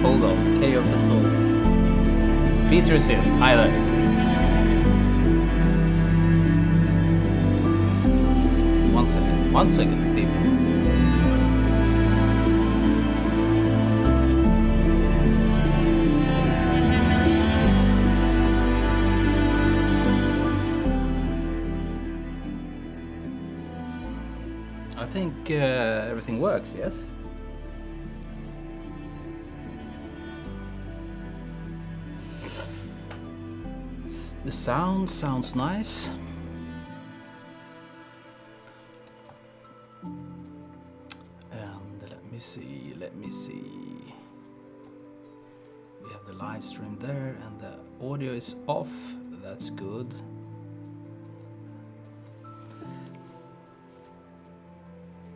Hold on, chaos as always. Peter's in. Hi there. One second, people. I think everything works, yes? The sound sounds nice. And let me see. We have the live stream there and the audio is off. That's good.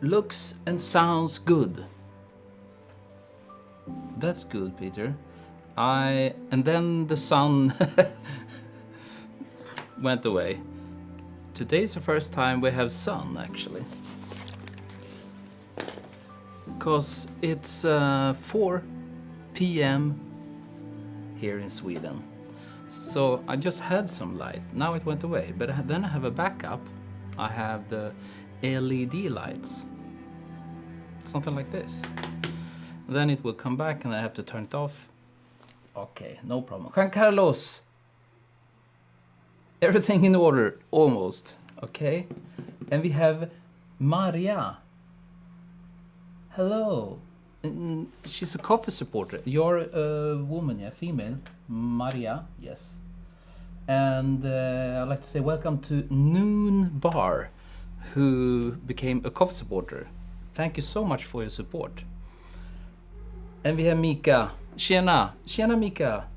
Looks and sounds good. That's good, Peter. And then the sun went away. Today's the first time we have sun, actually. Because it's 4 p.m. here in Sweden. So I just had some light. Now it went away. But then I have a backup. I have the LED lights. Something like this. Then it will come back and I have to turn it off. Okay, no problem. Juan Carlos. Everything in order, almost. Okay. And we have Maria. Hello. She's a coffee supporter. You're a woman, yeah? Female. Maria, yes. And I'd like to say welcome to Noon Bar, who became a coffee supporter. Thank you so much for your support. And we have Mika. Tjena. Tjena, Mika.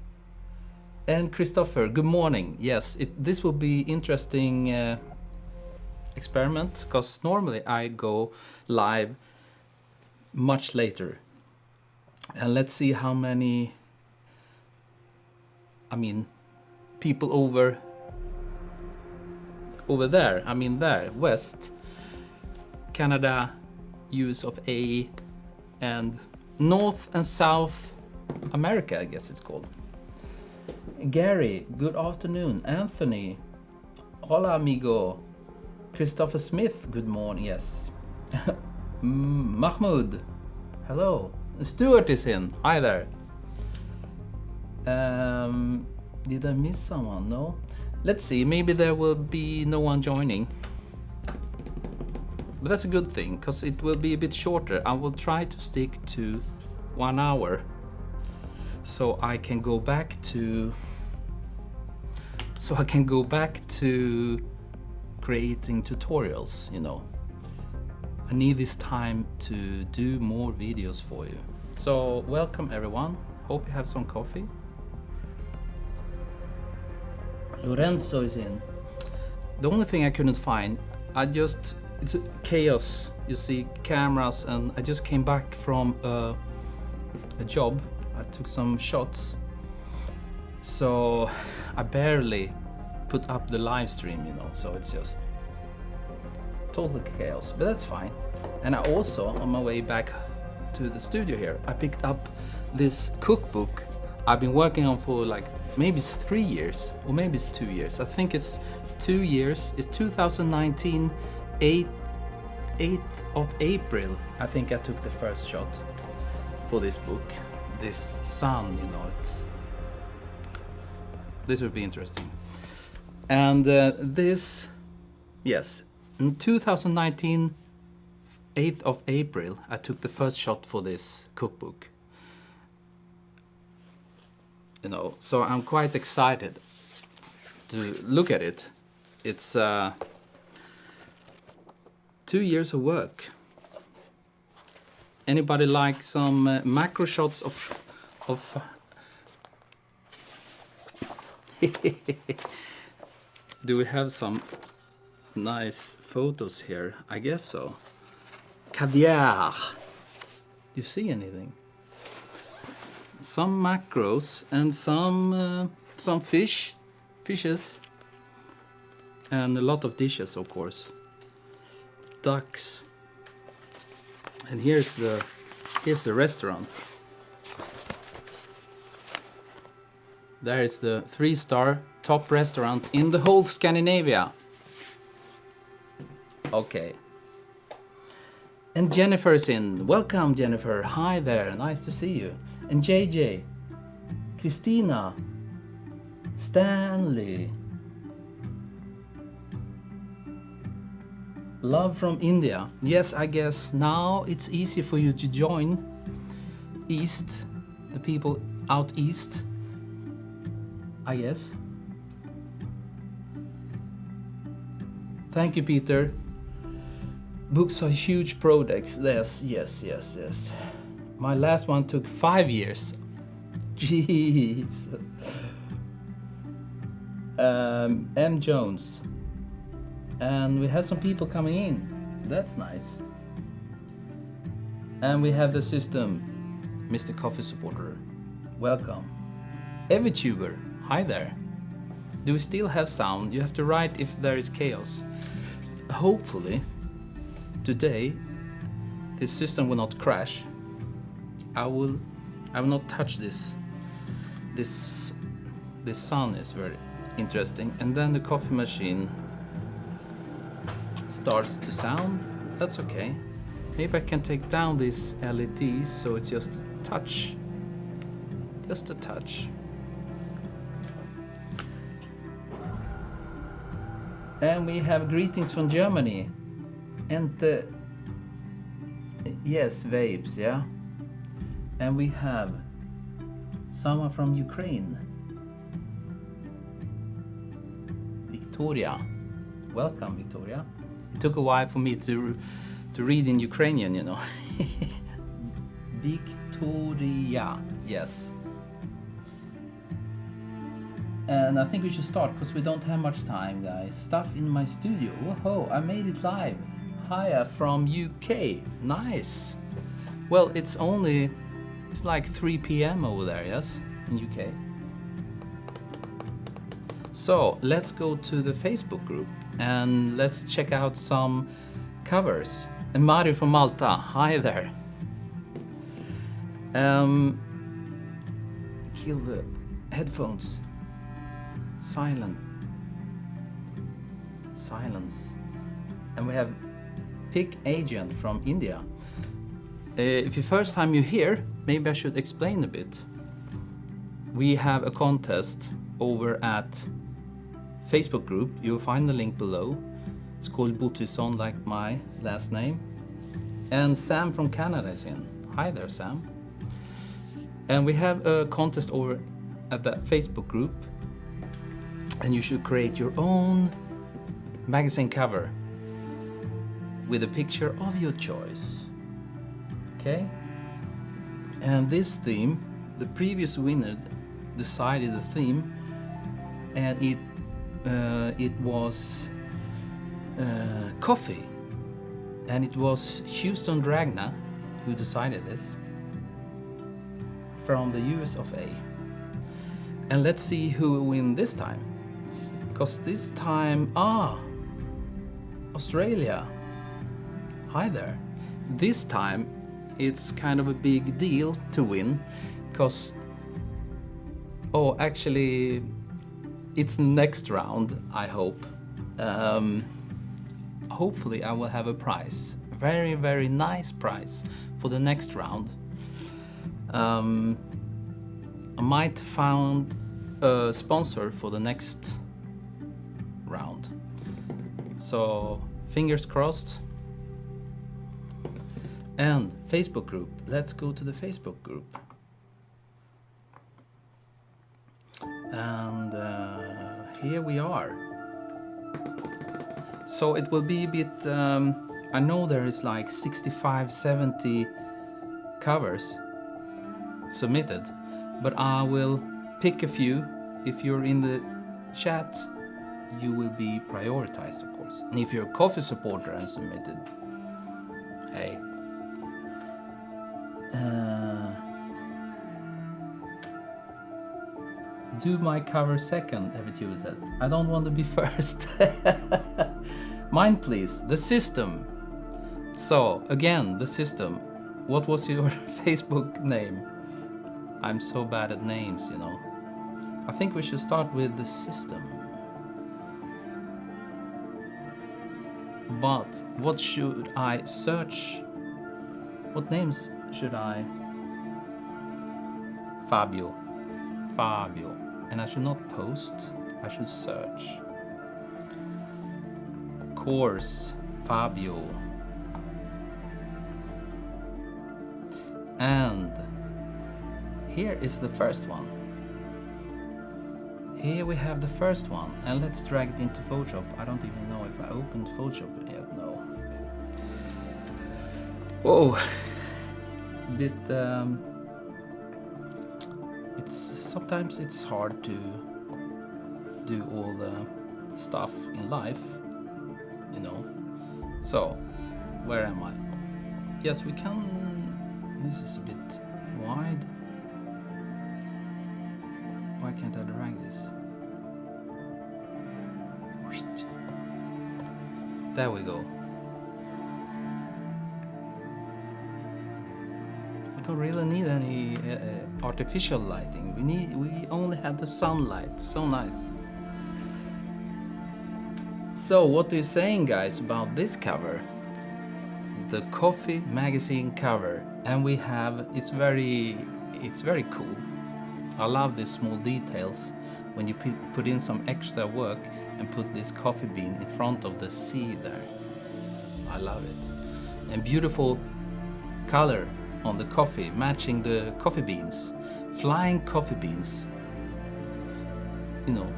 And Christopher, good morning. Yes, this will be interesting experiment, because normally I go live much later. And let's see how many, people over there, there, West, Canada, US of A, and North and South America, I guess it's called. Gary, good afternoon. Anthony, hola amigo. Christopher Smith, good morning, yes. Mahmoud, hello. Stuart is in, hi there. Did I miss someone? No? Let's see, maybe there will be no one joining. But that's a good thing, because it will be a bit shorter. I will try to stick to 1 hour. So I can go back to creating tutorials, you know. I need this time to do more videos for you. So welcome everyone. Hope you have some coffee. Lorenzo is in. The only thing I couldn't find, it's a chaos. You see cameras, and I just came back from a job. I took some shots. So I barely put up the live stream, you know, so it's just total chaos, but that's fine. And I also, on my way back to the studio here, I picked up this cookbook I've been working on for like, maybe it's 3 years, or maybe it's 2 years. I think it's 2 years. It's 2019, 8th of April. I think I took the first shot for this book. This sun, you know, this would be interesting. And yes, in 2019, 8th of April, I took the first shot for this cookbook. You know, so I'm quite excited to look at it. It's 2 years of work. Anybody like some macro shots of Do we have some nice photos here? I guess so. Caviar. Do you see anything? Some macros and some fishes, and a lot of dishes, of course. Ducks. And here's the restaurant. There is the 3-star top restaurant in the whole Scandinavia. Okay. And Jennifer's in. Welcome, Jennifer. Hi there. Nice to see you. And JJ, Christina, Stanley. Love from India. Yes, I guess now it's easy for you to join East, the people out east, I guess. Thank you, Peter. Books are huge projects. Yes. My last one took 5 years. Jesus. M. Jones. And we have some people coming in. That's nice. And we have the system. Mr. Coffee Supporter. Welcome. EviTuber. Hi there. Do we still have sound? You have to write if there is chaos. Hopefully, today, this system will not crash. I will not touch this. This sun is very interesting. And then the coffee machine starts to sound. That's okay. Maybe I can take down this LED so it's just a touch. Just a touch. And we have greetings from Germany. And yes, vapes, yeah. And we have someone from Ukraine. Victoria. Welcome, Victoria. It took a while for me to read in Ukrainian, you know. Victoria, yes. And I think we should start because we don't have much time, guys. Stuff in my studio. Whoa, I made it live. Hiya from UK. Nice. Well, it's like 3 p.m. over there, yes, in UK. So let's go to the Facebook group and let's check out some covers. And Mario from Malta, hi there. Kill the headphones. Silence. And we have Pick Agent from India. If it's first time you're here, maybe I should explain a bit. We have a contest over at Facebook group. You'll find the link below. It's called Botvidsson, like my last name. And Sam from Canada is in. Hi there, Sam. And we have a contest over at that Facebook group. And you should create your own magazine cover with a picture of your choice. Okay? And this theme, the previous winner decided the theme, and it was coffee. And it was Houston Dragna who decided this from the US of A. And let's see who will win this time. Because this time, Australia. Hi there. This time, it's kind of a big deal to win, because, actually, it's next round, I hope. Hopefully I will have a prize. Very, very nice prize for the next round. I might find a sponsor for the next round. So fingers crossed. And Facebook group. Let's go to the Facebook group. And here we are. So it will be a bit, I know there is like 65, 70 covers submitted, but I will pick a few. If you're in the chat, you will be prioritized, of course. And if you're a coffee supporter and submitted, hey. Do my cover second, EviTuber says. I don't want to be first. Mine, please. The system. So, again, the system. What was your Facebook name? I'm so bad at names, you know. I think we should start with the system. But what should I search? What names should I? Fabio. And I should not post, I should search. Course, Fabio. And here is the first one. Here we have the first one, and let's drag it into Photoshop. I don't even know if I opened Photoshop yet, no. Whoa, bit, sometimes it's hard to do all the stuff in life, you know. So, where am I? Yes, we can, this is a bit wide. Why can't I drag this? There we go. We don't really need any artificial lighting. We only have the sunlight. So nice. So what are you saying, guys, about this cover? The Coffee magazine cover, and we have it's very cool. I love these small details when you put in some extra work and put this coffee bean in front of the sea there. I love it. And beautiful color on the coffee, matching the coffee beans. Flying coffee beans. You know,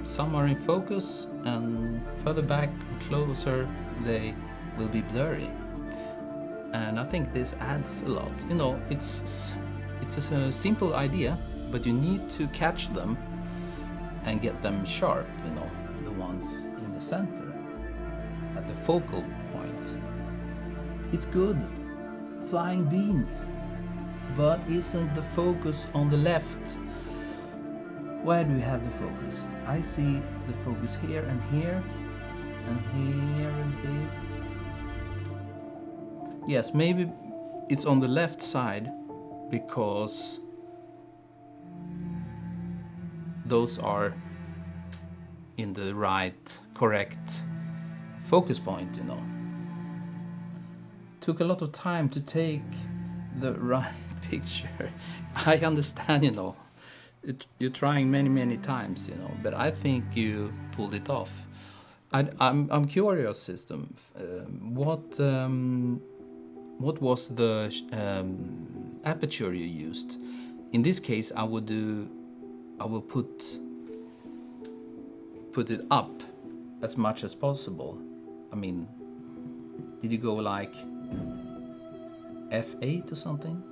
some are in focus and further back and closer they will be blurry. And I think this adds a lot. You know, it's a simple idea, but you need to catch them and get them sharp, you know, the ones in the center, at the focal point. It's good, flying beans, but isn't the focus on the left? Where do we have the focus? I see the focus here and here a bit. Yes, maybe it's on the left side because those are in the right, correct focus point, you know. Took a lot of time to take the right picture. I understand, you know. You're trying many times, you know, but I think you pulled it off. I'm curious, system. What was the aperture you used? In this case, I will put it up as much as possible. I mean, did you go like F8 or something?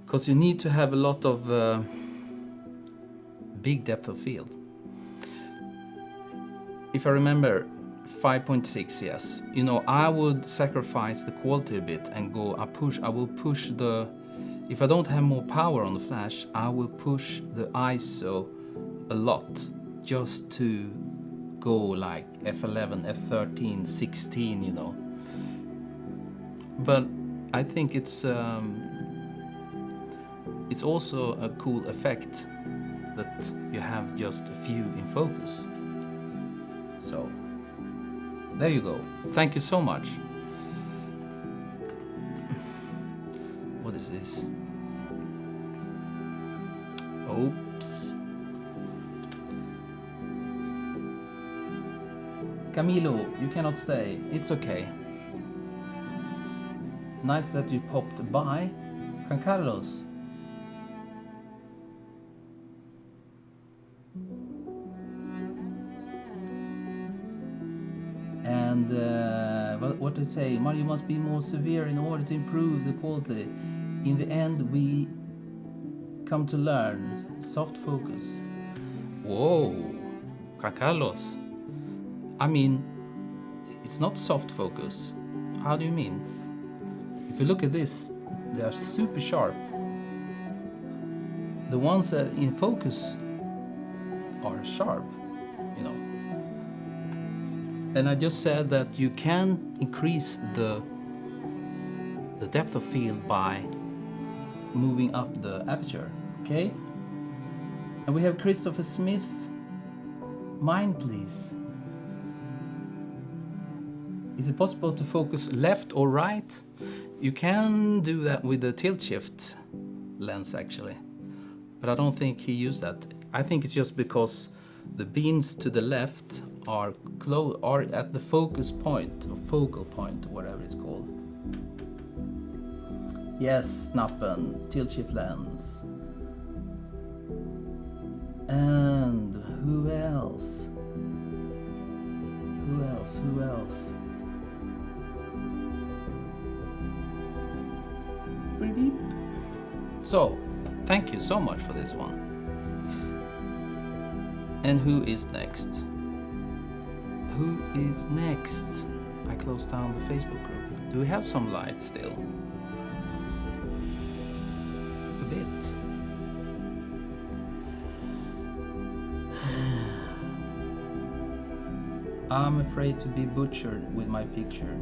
Because you need to have a lot of big depth of field. If I remember, 5.6, yes. You know, I would sacrifice the quality a bit and go, I will push the, if I don't have more power on the flash, I will push the ISO a lot just to go like F11, F13, 16, you know. But I think it's also a cool effect that you have just a few in focus. So, there you go. Thank you so much. What is this? Oops. Camilo, you cannot stay. It's okay. Nice that you popped by. Juan Carlos. And what do you say? You must be more severe in order to improve the quality. In the end, we come to learn soft focus. Whoa, Juan Carlos. I mean, it's not soft focus. How do you mean? If you look at this, they are super sharp. The ones that in focus are sharp, you know. And I just said that you can increase the the depth of field by moving up the aperture, okay? And we have Christopher Smith. Mind, please. Is it possible to focus left or right? You can do that with the tilt shift lens actually, but I don't think he used that. I think it's just because the beams to the left are at the focus point, or focal point, or whatever it's called. Yes, Snappen, tilt shift lens. And who else? Who else? Who else? So, thank you so much for this one. And who is next? Who is next? I closed down the Facebook group. Do we have some light still? A bit. I'm afraid to be butchered with my picture.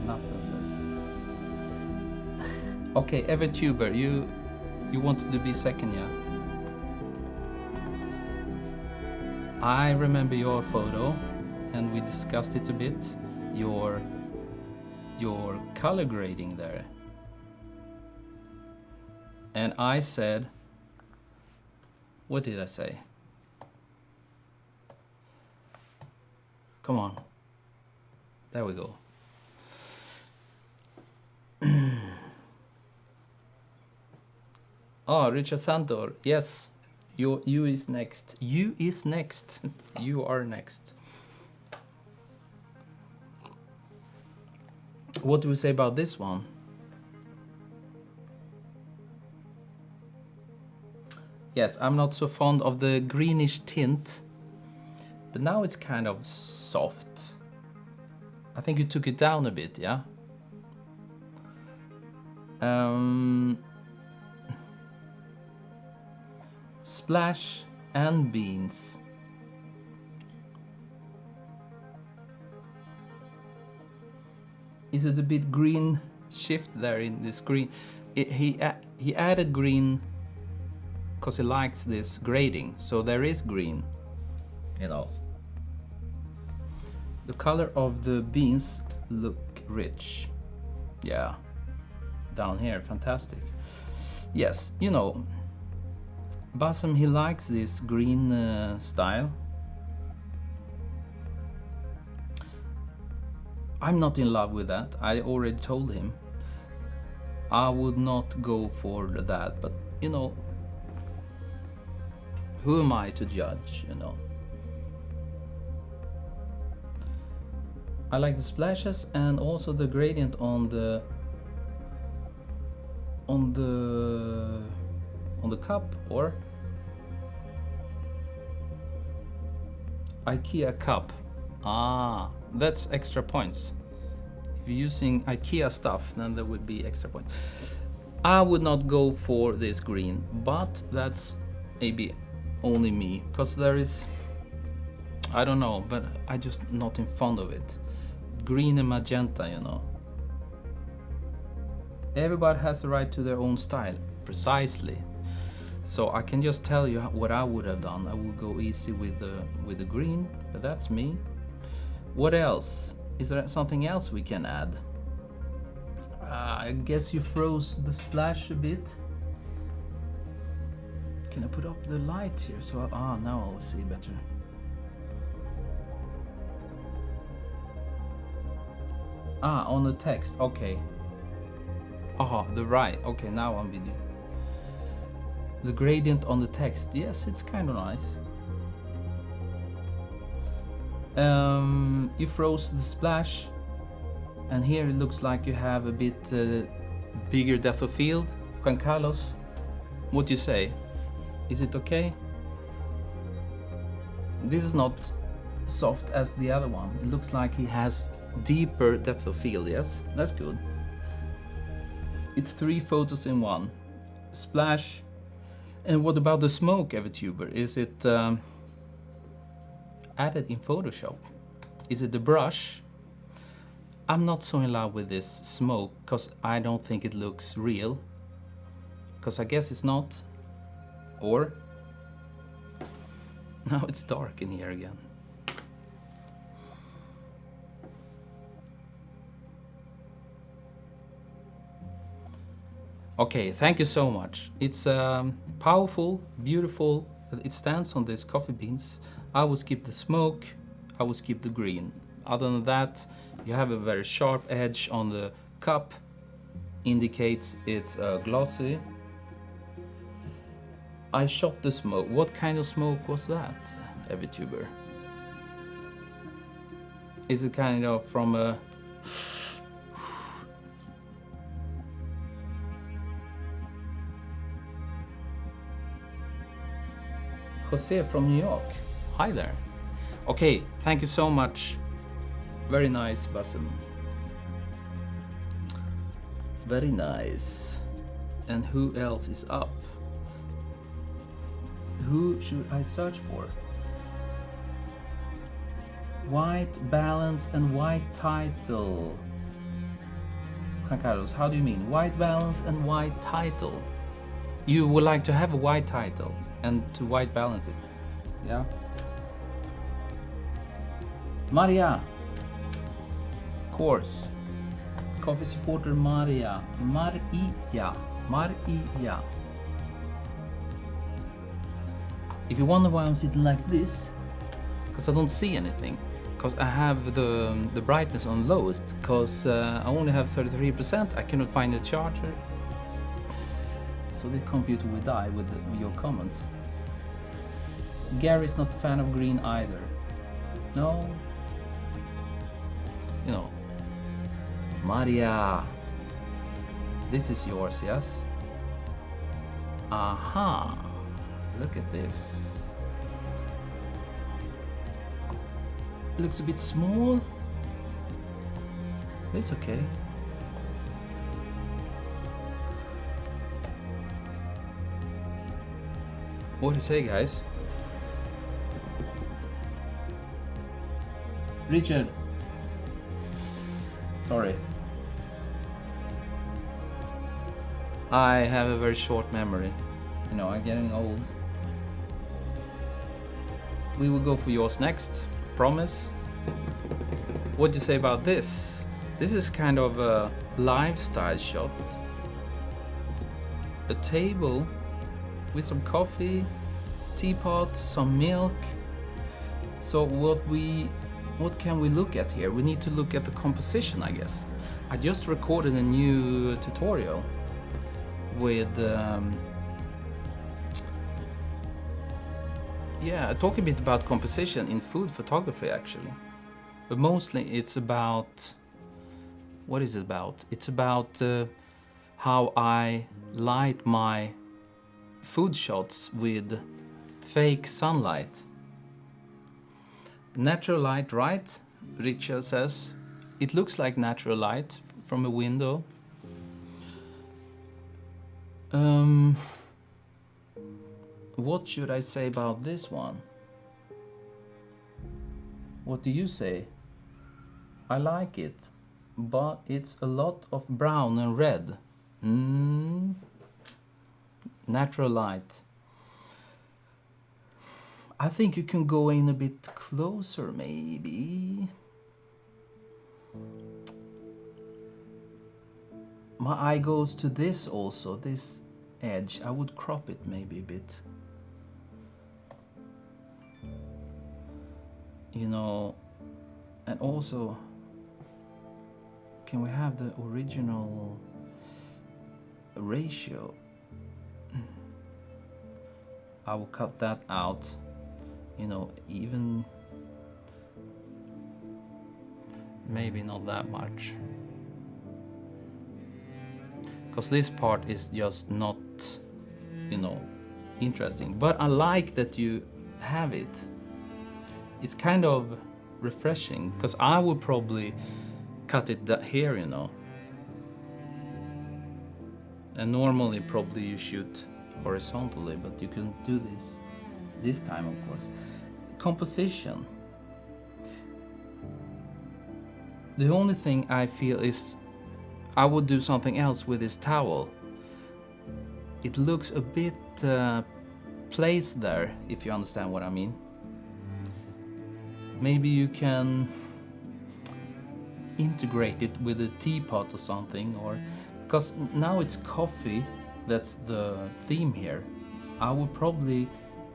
Nothing says. Okay, Evertuber, you wanted to be second, yeah? I remember your photo, and we discussed it a bit. Your color grading there. And I said, what did I say? Come on. There we go. Oh, Richard Sandor, yes, you is next. You is next. You are next. What do we say about this one? Yes, I'm not so fond of the greenish tint, but now it's kind of soft. I think you took it down a bit, yeah? Splash and beans. Is it a bit green shift there in the screen? He added green because he likes this grading, so there is green, you know. The color of the beans look rich. Yeah, down here, fantastic. Yes, you know, Bassam, he likes this green style. I'm not in love with that. I already told him I would not go for that, but you know, who am I to judge, you know? I like the splashes and also the gradient on the cup, or IKEA cup. Ah, that's extra points. If you're using IKEA stuff, then there would be extra points. I would not go for this green, but that's maybe only me, because there is, I don't know, but I just not in fond of it. Green and magenta, you know. Everybody has the right to their own style, precisely. So I can just tell you what I would have done. I would go easy with the green, but that's me. What else? Is there something else we can add? I guess you froze the splash a bit. Can I put up the light here? So now I will see better. On the text, okay. The right, okay, now I'm with you. The gradient on the text, yes, it's kind of nice. You froze the splash, and here it looks like you have a bit bigger depth of field. Juan Carlos, what do you say? Is it okay? This is not soft as the other one. It looks like he has deeper depth of field, yes? That's good. It's 3 photos in one. Splash. And what about the smoke, Evertuber? Is it added in Photoshop? Is it the brush? I'm not so in love with this smoke because I don't think it looks real. Because I guess it's not. Or now it's dark in here again. Okay, thank you so much. It's powerful, beautiful. It stands on these coffee beans. I will skip the smoke. I will skip the green. Other than that, you have a very sharp edge on the cup. Indicates it's glossy. I shot the smoke. What kind of smoke was that, VTuber? Is it kind of from a... Jose from New York. Hi there. Okay, thank you so much. Very nice, Basim. Very nice. And who else is up? Who should I search for? White balance and white title. Juan Carlos, how do you mean? White balance and white title. You would like to have a white title and to white balance it. Yeah. Maria. Of course. Coffee supporter Maria. Maria. Maria. If you wonder why I'm sitting like this, because I don't see anything, because I have the brightness on lowest, because I only have 33%, I cannot find a charger. So this computer will die with your comments. Gary's not a fan of green either. No. You know. Maria. This is yours, yes? Aha. Look at this. Looks a bit small. It's okay. What do you say, guys? Richard. Sorry. I have a very short memory. You know, I'm getting old. We will go for yours next. Promise. What do you say about this? This is kind of a lifestyle shot. A table with some coffee, teapot, some milk. So what can we look at here? We need to look at the composition, I guess. I just recorded a new tutorial with yeah, talk a bit about composition in food photography actually. But mostly it's about, what is it about? It's about how I light my food shots with fake sunlight. Natural light, right? Richard says. It looks like natural light from a window. What should I say about this one? What do you say? I like it, but it's a lot of brown and red. Natural light. I think you can go in a bit closer, maybe. My eye goes to this also, this edge. I would crop it maybe a bit. You know, and also, can we have the original ratio? I will cut that out. You know, even maybe not that much, because this part is just not, you know, interesting. But I like that you have it. It's kind of refreshing, because I would probably cut it here, you know. And normally probably you shoot horizontally, but you can do this time, of course. Composition. The only thing I feel is I would do something else with this towel. It looks a bit placed there, if you understand what I mean. Maybe you can integrate it with a teapot or something, or because now it's coffee, that's the theme here. I would probably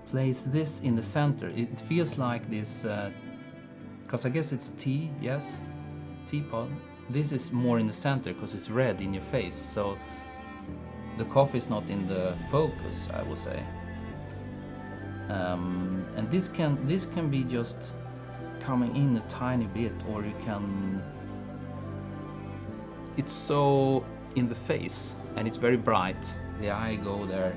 place this in the center. It feels like this, because I guess it's tea, yes, teapot. This is more in the center because it's red in your face, so the coffee is not in the focus, I would say. And this can be just coming in a tiny bit, or you can. It's so in the face and it's very bright. The eye go there,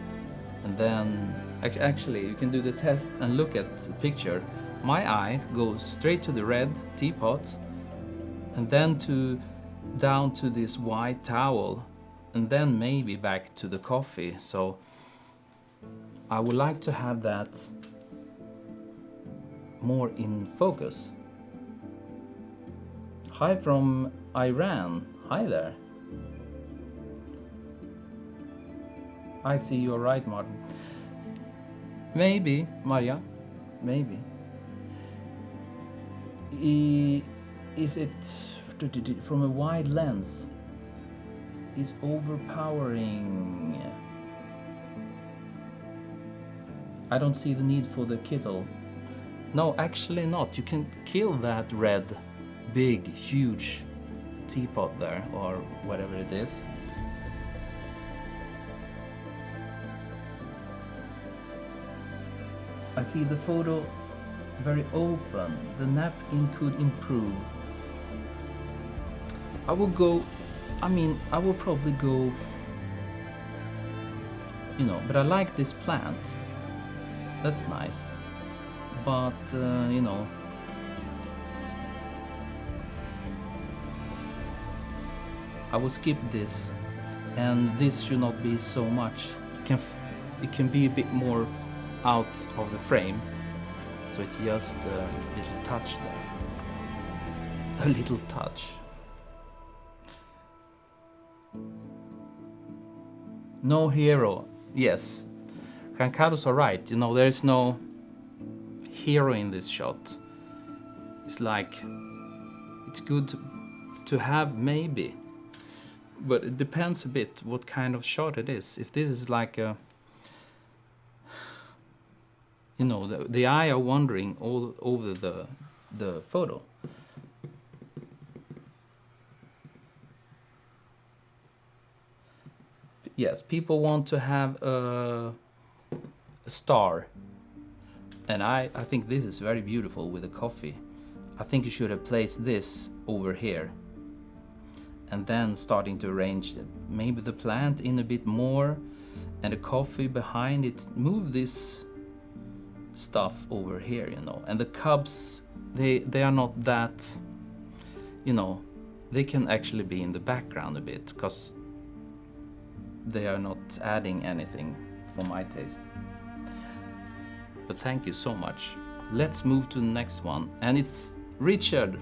and then actually you can do the test and look at the picture. My eye goes straight to the red teapot, and then down to this white towel, and then maybe back to the coffee. So I would like to have that more in focus. Hi from Iran. Hi there. I see you're right, Martin. Maybe, Maria, maybe. Is it from a wide lens? Is overpowering. I don't see the need for the kettle. No, actually not. You can kill that red, big, huge teapot there, or whatever it is. I feel the photo very open. The napkin could improve. I will probably go, but I like this plant. That's nice. But, I will skip this, and this should not be so much. It can be a bit more out of the frame, so it's just a little touch there. A little touch. No hero. Yes, Kankados are right. There is no hero in this shot. It's like, it's good to have, maybe, but it depends a bit what kind of shot it is. If this is like a, the eye are wandering all over the photo. Yes, people want to have a star, and I think this is very beautiful with the coffee. I think you should have placed this over here, and then starting to arrange maybe the plant in a bit more, and the coffee behind it. Move this stuff over here, and the cups, they are not that, they can actually be in the background a bit, because they are not adding anything for my taste. But thank you so much. Let's move to the next one, and it's Richard.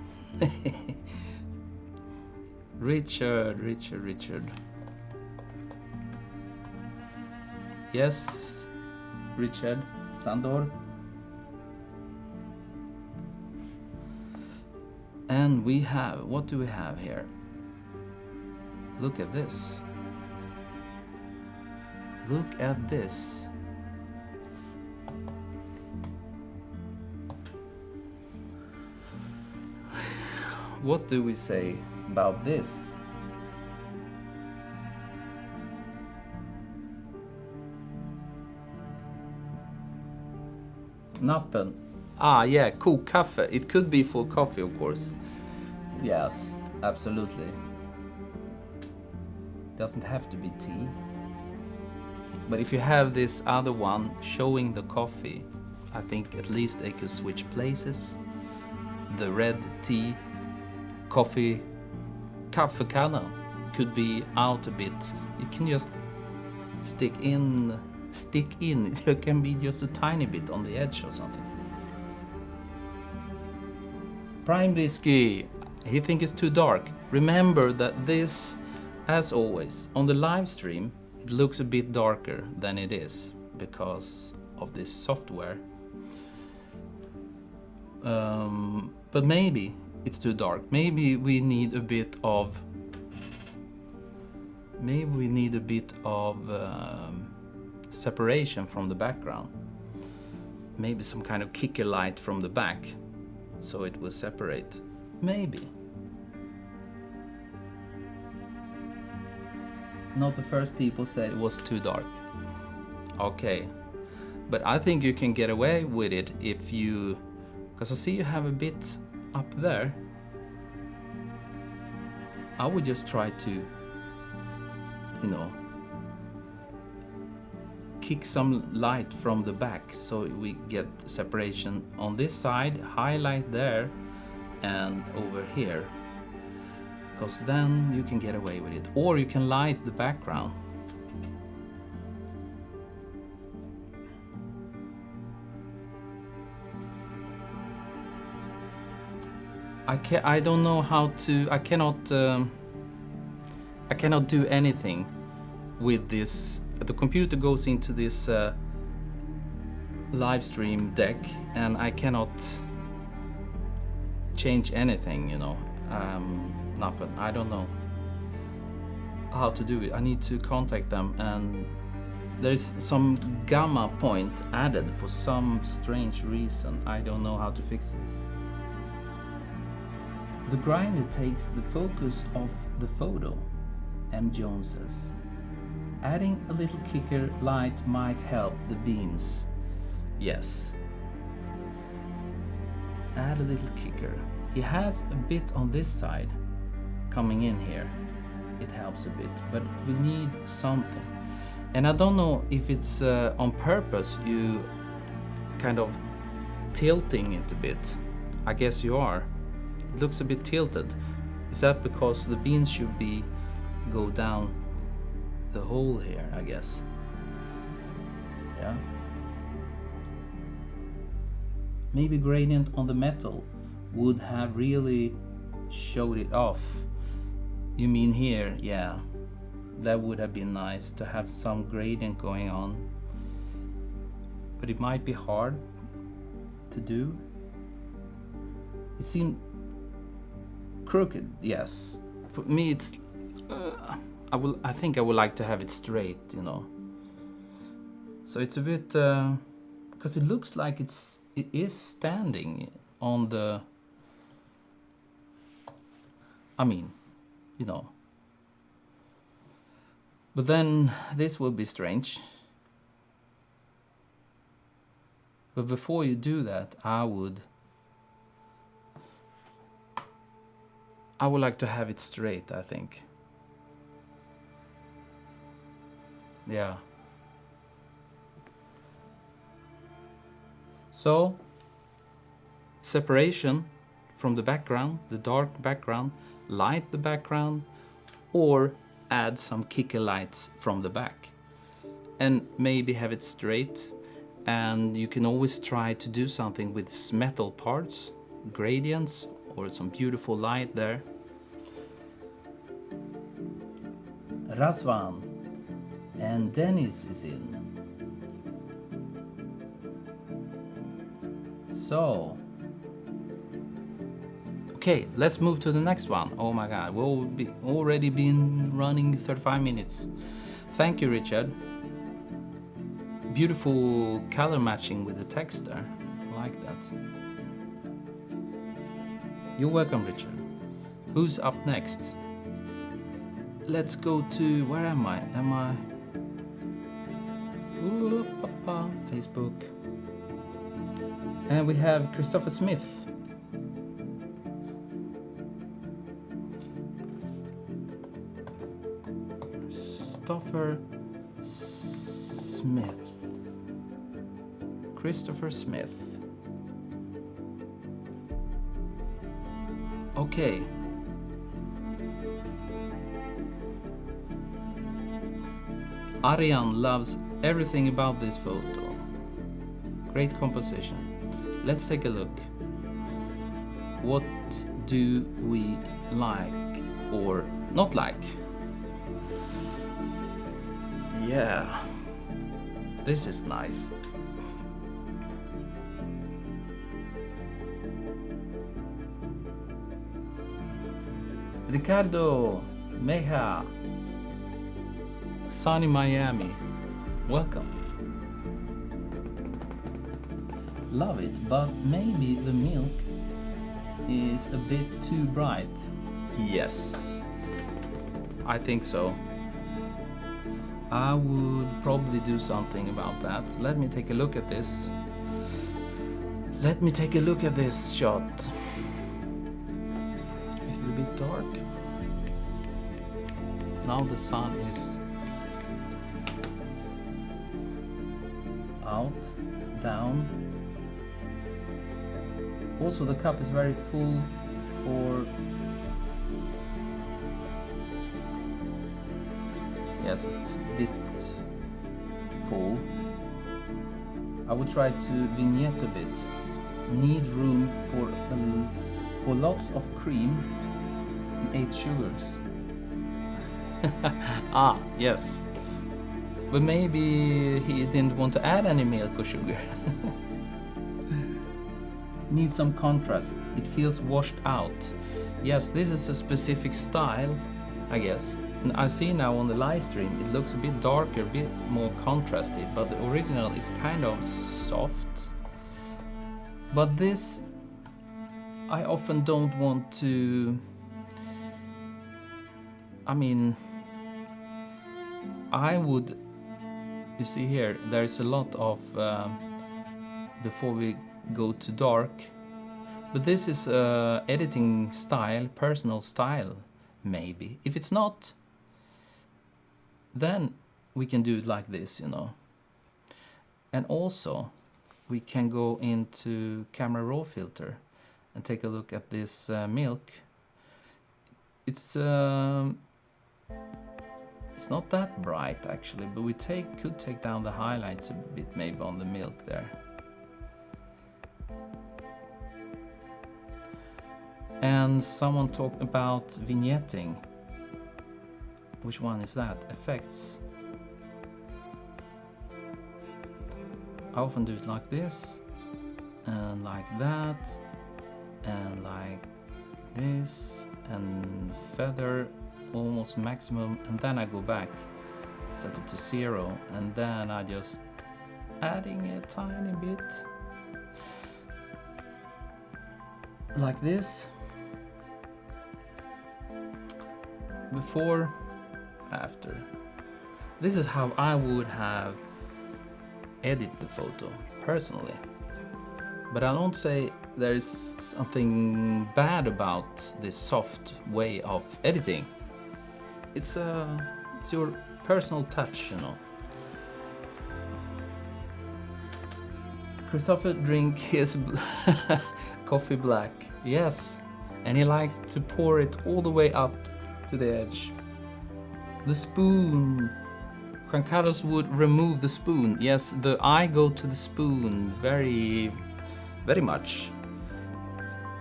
Richard. Yes, Richard Sandor. And we have, what do we have here? Look at this. Look at this. What do we say about this? Nappen. Ah, yeah, kokkaffe. It could be for coffee, of course. Yes, absolutely. Doesn't have to be tea. But if you have this other one showing the coffee, I think at least they could switch places. The red tea, coffee, kaffekanna could be out a bit. It can just stick in. It can be just a tiny bit on the edge or something. Prime Whiskey, He thinks it's too dark. Remember that this, as always, on the live stream, it looks a bit darker than it is because of this software. But maybe it's too dark. Maybe we need a bit of separation from the background. Maybe some kind of kicker light from the back, so it will separate. Maybe. Not the first people said it was too dark. Okay, but I think you can get away with it if you, because I see you have a bit up there. I would just try to, you know, kick some light from the back so we get separation on this side, highlight there and over here, because then you can get away with it. Or you can light the background. I don't know how to, I cannot do anything with this. The computer goes into this live stream deck and I cannot change anything, you know. Nothing. I don't know how to do it. I need to contact them, and there's some gamma point added for some strange reason. I don't know how to fix this. The grinder takes the focus off the photo, M. Jones says. Adding a little kicker light might help the beans. Yes. Add a little kicker. He has a bit on this side coming in here. It helps a bit, but we need something. And I don't know if it's on purpose you kind of tilting it a bit. I guess you are. It looks a bit tilted. Is that because the beans should go down the hole here, I guess? Yeah. Maybe gradient on the metal would have really showed it off. You mean here? Yeah. That would have been nice to have some gradient going on. But it might be hard to do. It seemed crooked, yes. For me it's I think I would like to have it straight, you know. So it's a bit because it looks like it is standing on the, I mean, you know. But then this will be strange. But before you do that, I would like to have it straight, I think. Yeah. So, separation from the background, the dark background, light the background, or add some kicker lights from the back. And maybe have it straight. And you can always try to do something with metal parts, gradients, or some beautiful light there. Razvan and Dennis is in. So, okay, let's move to the next one. Oh my god, we've already been running 35 minutes. Thank you, Richard. Beautiful color matching with the text there. I like that. You're welcome, Richard. Who's up next? Let's go to, where am I? Ooh, papa, Facebook. And we have Christopher Smith. Christopher Smith. Okay. Ariane loves everything about this photo. Great composition. Let's take a look. what do we like or not like? Yeah, this is nice. Ricardo, Meja, sunny Miami, welcome. Love it, but maybe the milk is a bit too bright. Yes, I think so. I would probably do something about that. Let me take a look at this. Let me take a look at this shot. Is it a bit dark? Now the sun is out, down. Also the cup is very full for... Yes, it's a bit full. I would try to vignette a bit. Need room for lots of cream and 8 sugars. Ah, yes. But maybe he didn't want to add any milk or sugar. Need some contrast. It feels washed out. Yes, this is a specific style, I guess. And I see now on the live stream it looks a bit darker, a bit more contrasty, but the original is kind of soft. But this, I often don't want to... I mean, I would... You see here, there is a lot of... before we go to dark. But this is editing style, personal style, maybe. If it's not, then we can do it like this, you know. And also, we can go into camera raw filter and take a look at this milk. It's not that bright actually, but we could take down the highlights a bit maybe on the milk there. And someone talked about vignetting. Which one is that? Effects. I often do it like this, and like that, and like this, and feather almost maximum, and then I go back, set it to 0, and then I just adding a tiny bit like this. Before, after. This is how I would have edited the photo personally, but I don't say there is something bad about this soft way of editing. It's your personal touch, you know. Christopher drink his coffee black. Yes, and he likes to pour it all the way up to the edge. The spoon. Juan Carlos would remove the spoon. Yes, I go to the spoon very, very much.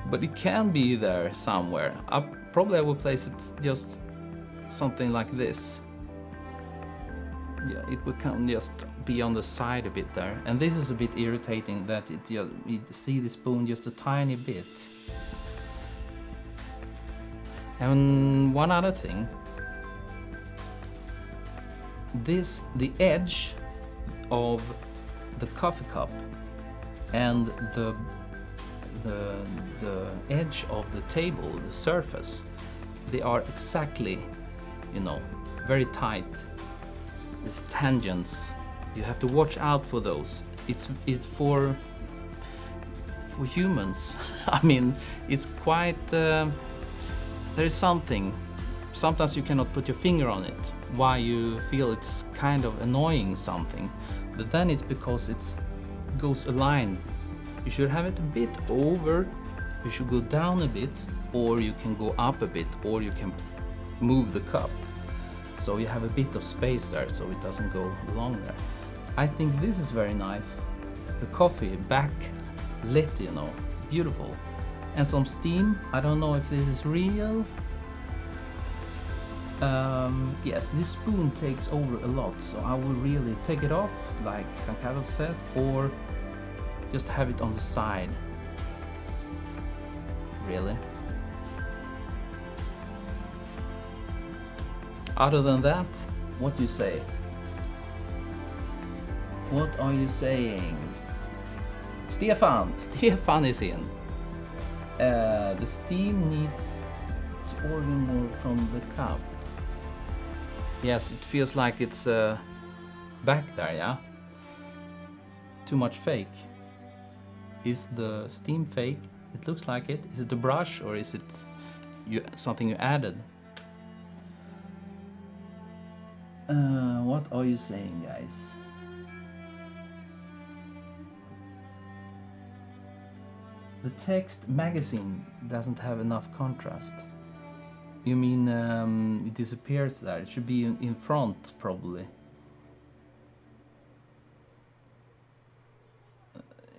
But it can be there somewhere. Probably I will place it just something like this. Yeah, it would just be on the side a bit there. And this is a bit irritating that you see the spoon just a tiny bit. And one other thing, the edge of the coffee cup and the edge of the table, the surface, they are exactly, you know, very tight. These tangents, you have to watch out for those. It's for humans. I mean, it's quite. There is something. Sometimes you cannot put your finger on it. Why you feel it's kind of annoying something, but then it's because it goes aligned. You should have it a bit over. You should go down a bit, or you can go up a bit, or you can move the cup. So you have a bit of space there, so it doesn't go along there. I think this is very nice. The coffee back lit, you know, beautiful. and some steam. I don't know if this is real. Yes, this spoon takes over a lot, so I will really take it off like Giancarlo says, or just have it on the side. Really. Other than that, what do you say? What are you saying? Stefan is in. The steam needs to order more from the cup. Yes, it feels like it's back there, yeah? Too much fake. Is the steam fake? It looks like it. Is it the brush or is it something you added? What are you saying, guys? The text magazine doesn't have enough contrast. You mean it disappears there? It should be in front, probably.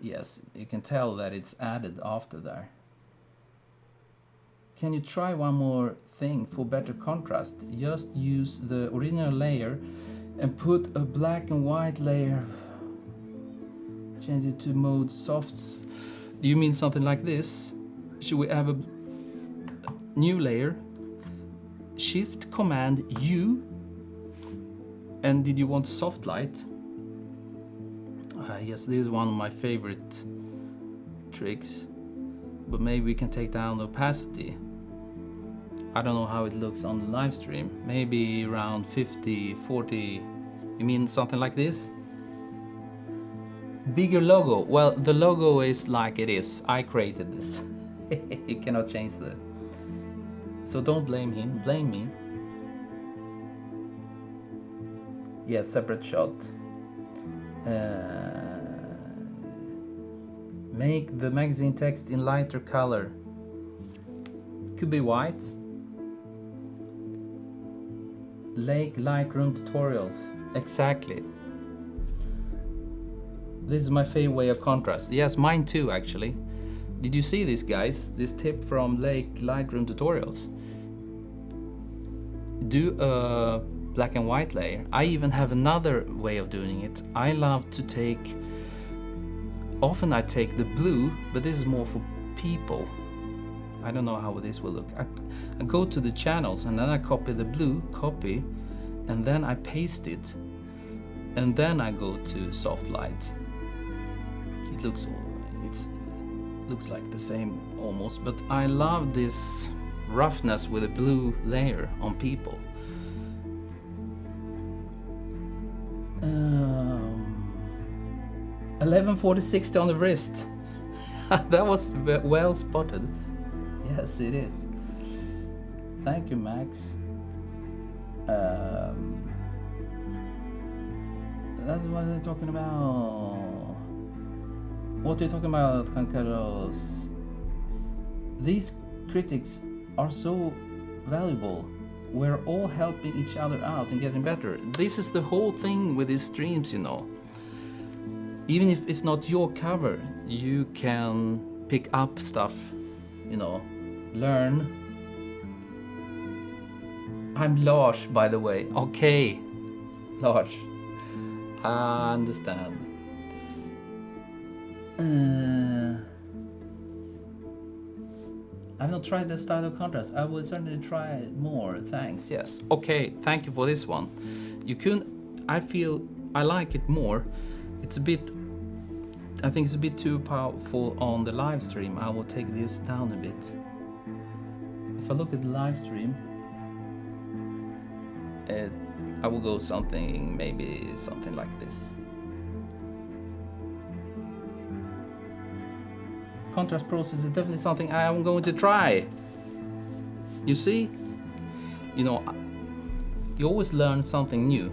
Yes, you can tell that it's added after there. Can you try one more thing for better contrast? Just use the original layer and put a black and white layer. Change it to mode softs. Do you mean something like this? Should we have a new layer? Shift Command U. And did you want soft light? Yes, this is one of my favorite tricks. But maybe we can take down the opacity. I don't know how it looks on the live stream. Maybe around 50, 40. You mean something like this? Bigger logo. Well, the logo is like it is. I created this. You cannot change that. So don't blame him, blame me. Yeah, separate shot. Make the magazine text in lighter color. Could be white. Lake Lightroom tutorials. Exactly. This is my favorite way of contrast. Yes, mine too, actually. Did you see this, guys? This tip from Lake Lightroom tutorials. Do a black and white layer. I even have another way of doing it. I love to take, often I take the blue, but this is more for people. I don't know how this will look. I go to the channels and then I copy the blue, copy, and then I paste it. And then I go to soft light. It looks like the same almost, but I love this roughness with a blue layer on people. 1140/60 on the wrist. That was well spotted. Yes, it is. Thank you, Max. That's what they're talking about. What are you talking about, Giancarlos? These critics are so valuable. We're all helping each other out and getting better. This is the whole thing with these streams, you know. Even if it's not your cover, you can pick up stuff, you know, learn. I'm Lars, by the way. Okay, Lars. I understand. I've not tried the style of contrast. I will certainly try it more. Thanks. Yes. Okay. Thank you for this one. You can. I feel I like it more. It's a bit. I think it's a bit too powerful on the live stream. I will take this down a bit. If I look at the live stream, I will go something, maybe something like this. Contrast process is definitely something I am going to try. You see, you know, you always learn something new.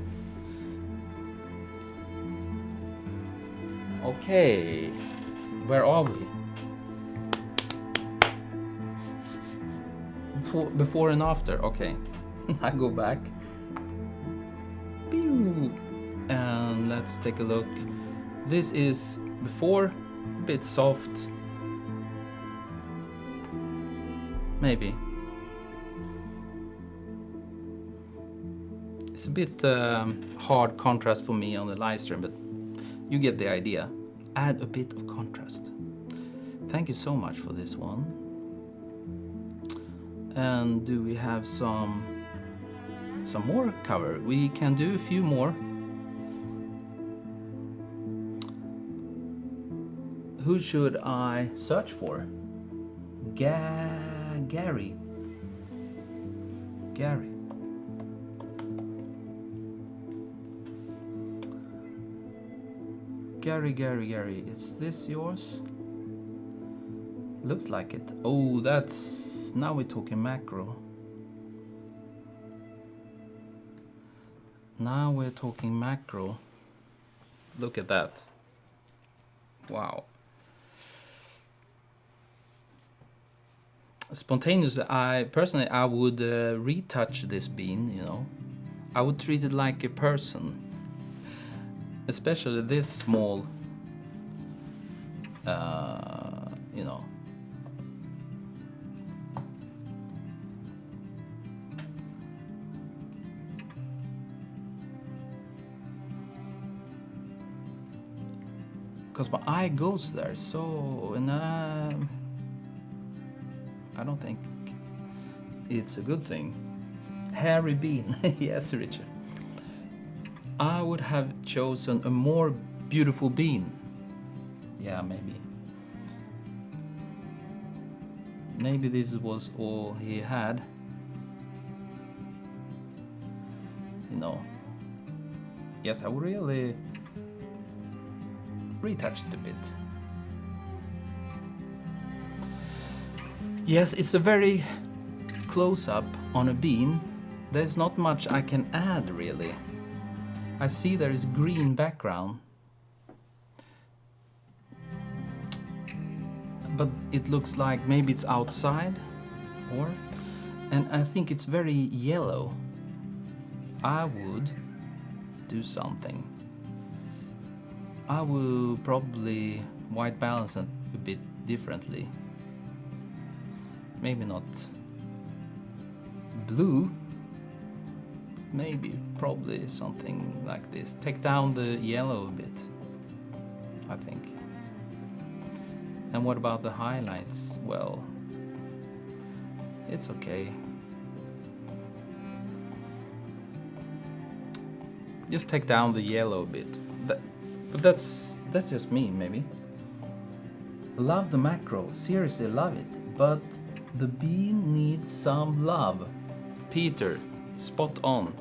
Okay, where are we? Before and after. Okay, I go back. And let's take a look. This is before, a bit soft. maybe. It's a bit hard contrast for me on the live stream, but you get the idea. Add a bit of contrast. Thank you so much for this one. And do we have some more cover? We can do a few more. Who should I search for? Gary. Gary, is this yours? Looks like it. Oh, that's... now we're talking macro. Now we're talking macro. Look at that. Wow. Spontaneously, I would retouch this bean, you know. I would treat it like a person. Especially this small, you know. Because my eye goes there, so, and I don't think it's a good thing. Hairy bean, yes, Richard. I would have chosen a more beautiful bean. Yeah, maybe. Maybe this was all he had. You know. Yes, I would really retouch it a bit. Yes, it's a very close-up on a bean. There's not much I can add, really. I see there is green background. But it looks like maybe it's outside, or... and I think it's very yellow. I would do something. I will probably white balance it a bit differently. Maybe not blue. Maybe, probably something like this. Take down the yellow a bit, I think. And what about the highlights? Well, it's okay. Just take down the yellow a bit. But that's just me, maybe. Love the macro, seriously love it. But the bean needs some love. Peter, spot on.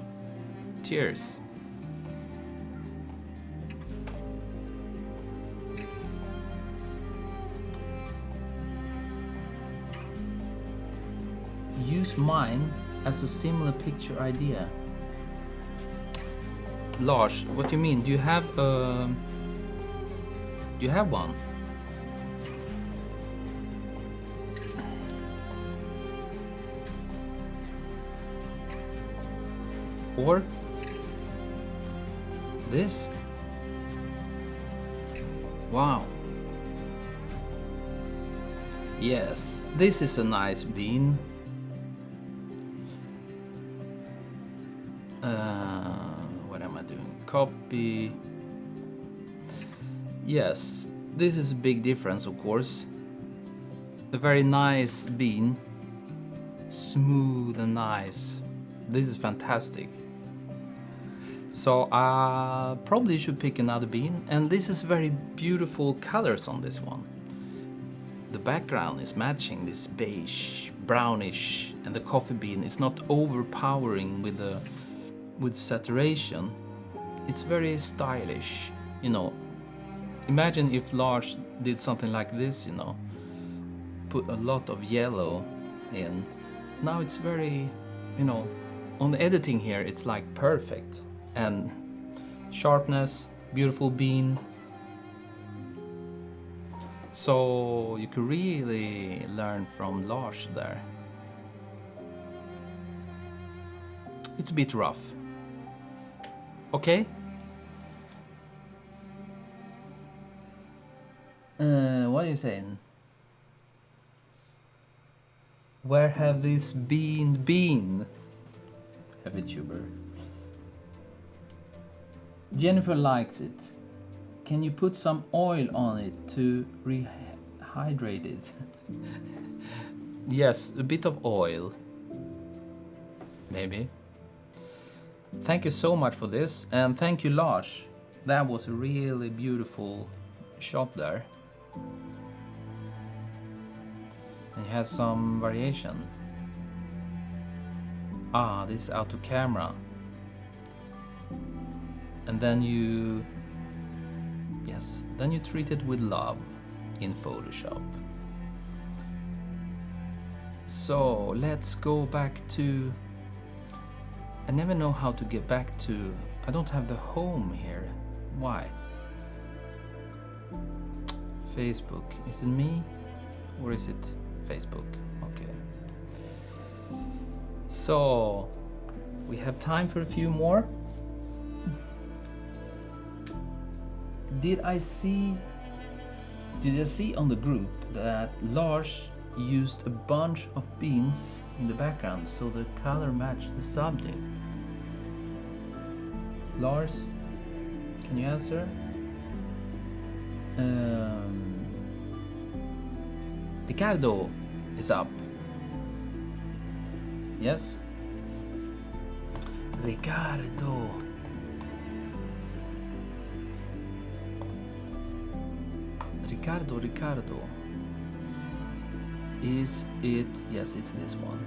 Cheers. Use mine as a similar picture idea. Lars, what do you mean? Do you have one? Or this? Wow. Yes, this is a nice bean. What am I doing? Copy. Yes, this is a big difference, of course. A very nice bean. Smooth and nice. This is fantastic. So I probably should pick another bean, and this is very beautiful colors on this one. The background is matching this beige, brownish, and the coffee bean is not overpowering with saturation. It's very stylish, you know. Imagine if Lars did something like this, you know, put a lot of yellow in. Now it's very, you know, on the editing here it's like perfect. And sharpness, beautiful bean. So you could really learn from Lars there. It's a bit rough. Okay? What are you saying? Where have this been? A VTuber. Jennifer likes it. Can you put some oil on it to rehydrate it? Yes, a bit of oil. Maybe. Thank you so much for this, and thank you, Lars. That was a really beautiful shot there. And you had some variation. Ah, this is out to camera. And then you... Yes, then you treat it with love in Photoshop. So let's go back to... I never know how to get back to... I don't have the home here. Why? Facebook. Is it me? Or is it Facebook? Okay. So we have time for a few more. Did I see on the group that Lars used a bunch of beans in the background so the color matched the subject? Lars, can you answer? Ricardo is up. Yes? Ricardo. Ricardo. Is it? Yes, it's this one.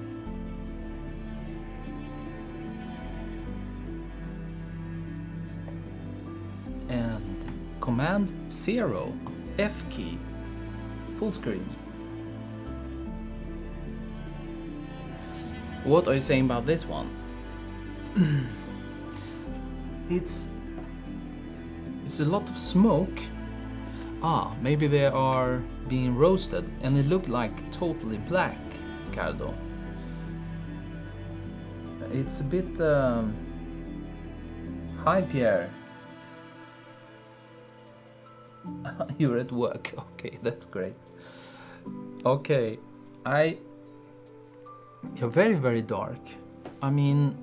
And Command 0, F key, full screen. What are you saying about this one? It's a lot of smoke. Ah, maybe they are being roasted and it looked like totally black, Ricardo. It's a bit... Hi, Pierre. You're at work. Okay, that's great. Okay, you're very, very dark. I mean...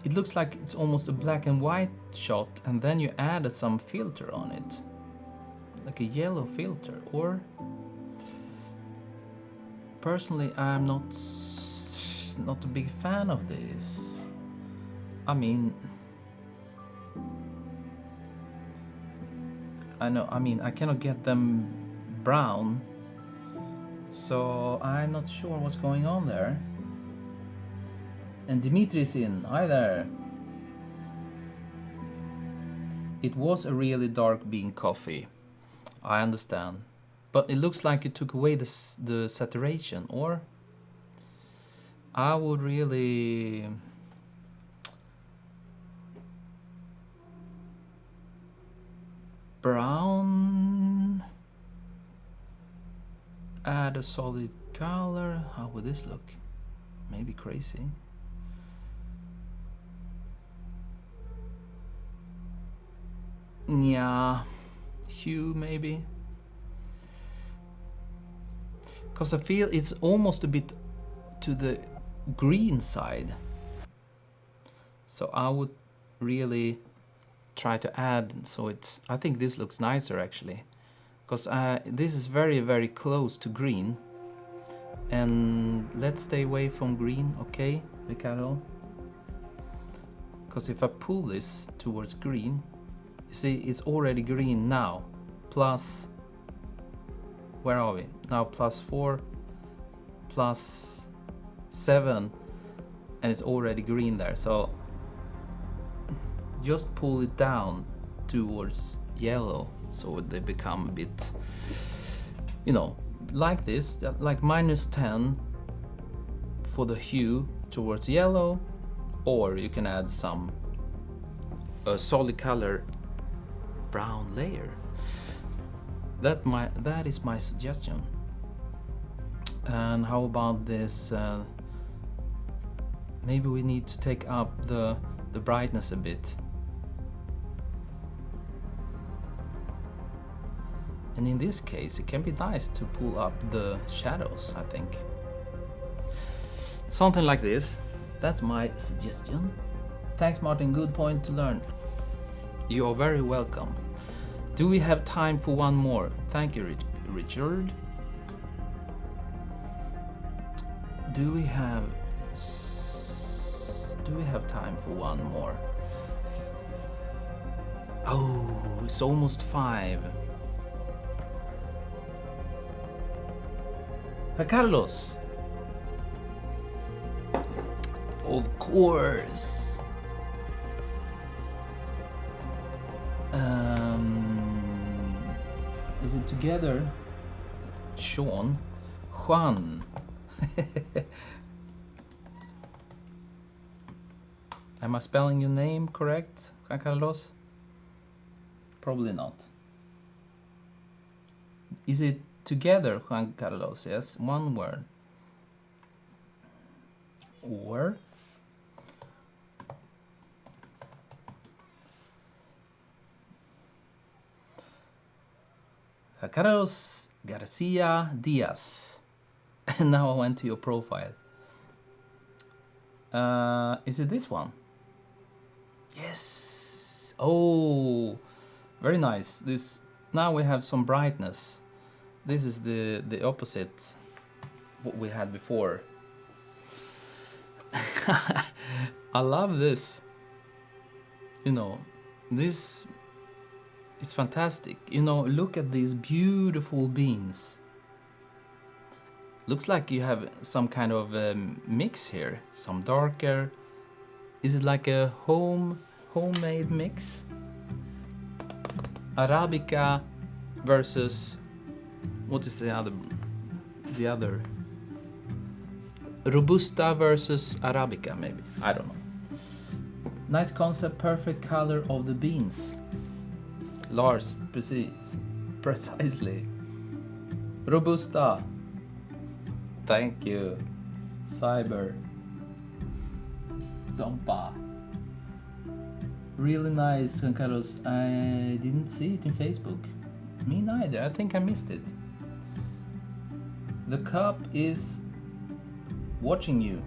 it looks like it's almost a black and white shot, and then you added some filter on it, like a yellow filter. Or personally, I'm not a big fan of this. I mean, I cannot get them brown, so I'm not sure what's going on there. And Dimitri's in. Hi there. It was a really dark bean coffee. I understand. But it looks like you took away the saturation, or? I would really... Brown. Add a solid color. How would this look? Maybe crazy. Yeah, hue maybe. Because I feel it's almost a bit to the green side. So I would really try to add, so it's... I think this looks nicer actually. Because this is very, very close to green. And let's stay away from green, okay, Ricardo? Because if I pull this towards green, you see, it's already green now. Plus, where are we? Now +4, +7, and it's already green there. So just pull it down towards yellow, so they become a bit, you know, like this, like -10 for the hue towards yellow, or you can add some solid color brown layer. That is my suggestion. And how about this? Maybe we need to take up the brightness a bit. And in this case, it can be nice to pull up the shadows, I think. Something like this. That's my suggestion. Thanks, Martin. Good point to learn. You are very welcome. Do we have time for one more? Thank you, Richard. Do we have time for one more? Oh, it's almost 5. Carlos. Of course. Is it together? Juan. Am I spelling your name correct, Juan Carlos? Probably not. Is it together, Juan Carlos? Yes, one word. Or Carlos Garcia Diaz. And now I went to your profile. Is it this one? Yes. Oh, very nice. This now we have some brightness. This is the opposite what we had before. I love this. You know, this is fantastic. You know, look at these beautiful beans. Looks like you have some kind of mix here. Some darker. Is it like a homemade mix? Arabica versus what is the other? Robusta versus Arabica, maybe. I don't know. Nice concept, perfect color of the beans. Lars, precisely. Robusta. Thank you. Cyber. Dompa. Really nice, Juan Carlos. I didn't see it in Facebook. Me neither. I think I missed it. The cup is watching you.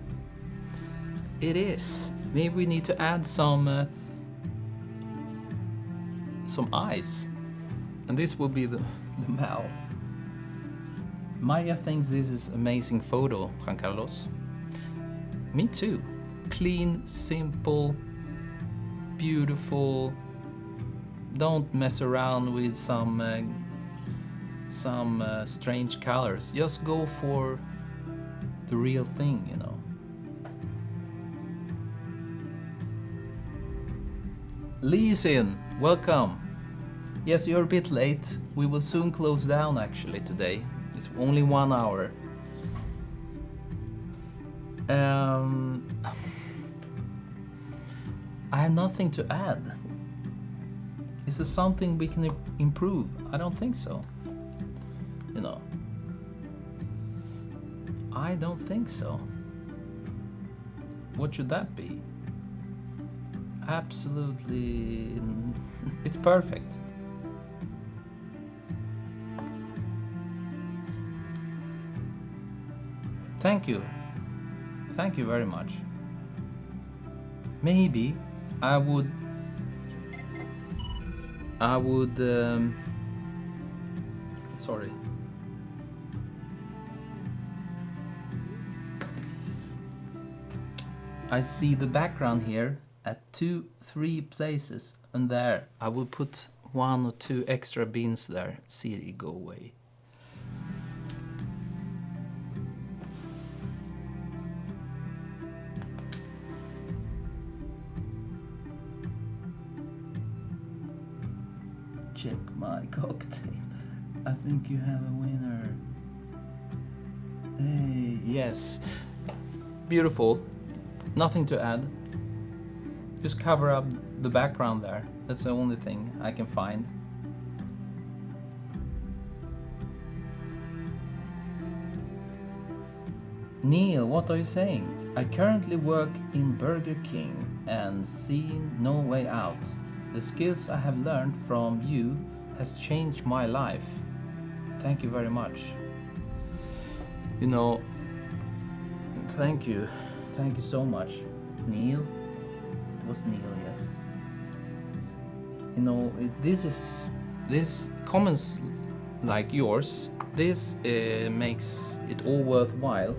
It is. Maybe we need to add some eyes, and this will be the mouth. Maya thinks this is amazing photo, Juan Carlos. Me too. Clean, simple, beautiful. Don't mess around with some strange colors. Just go for the real thing, you know. Lee's in. Welcome. Yes, you're a bit late. We will soon close down actually today. It's only 1 hour. I have nothing to add. Is there something we can improve? I don't think so. You know. I don't think so. What should that be? Absolutely. It's perfect. Thank you. Thank you very much. Maybe I would sorry. I see the background here at 2-3 places, and there I will put 1 or 2 extra beans there. Siri, go away. Check my cocktail. I think you have a winner. Hey, yes. Beautiful. Nothing to add. Just cover up the background there. That's the only thing I can find. Neil, what are you saying? I currently work in Burger King and see no way out. The skills I have learned from you has changed my life. Thank you very much. You know, thank you so much. Neil, it was Neil, yes. You know, this comments like yours, this makes it all worthwhile.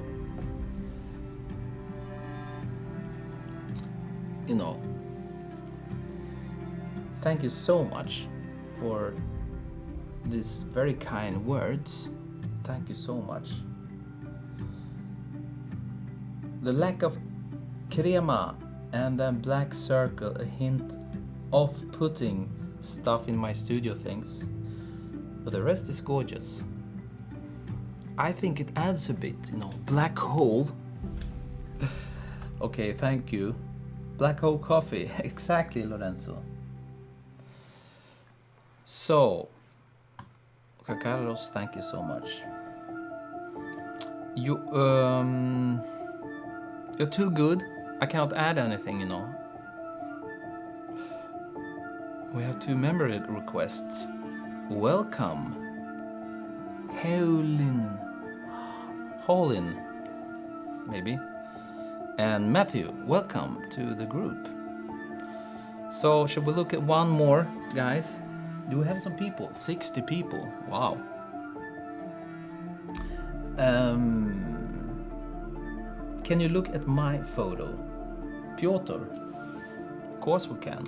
You know, thank you so much for these very kind words. Thank you so much. The lack of crema and then black circle, a hint of putting stuff in my studio things. But the rest is gorgeous. I think it adds a bit, you know, black hole. Okay, thank you. Black hole coffee, exactly, Lorenzo. So, Carlos, thank you so much. You're too good. I cannot add anything, you know. We have 2 member requests. Welcome, Holin, maybe, and Matthew. Welcome to the group. So, should we look at one more, guys? Do we have some people? 60 people. Wow. Can you look at my photo? Piotr? Of course we can.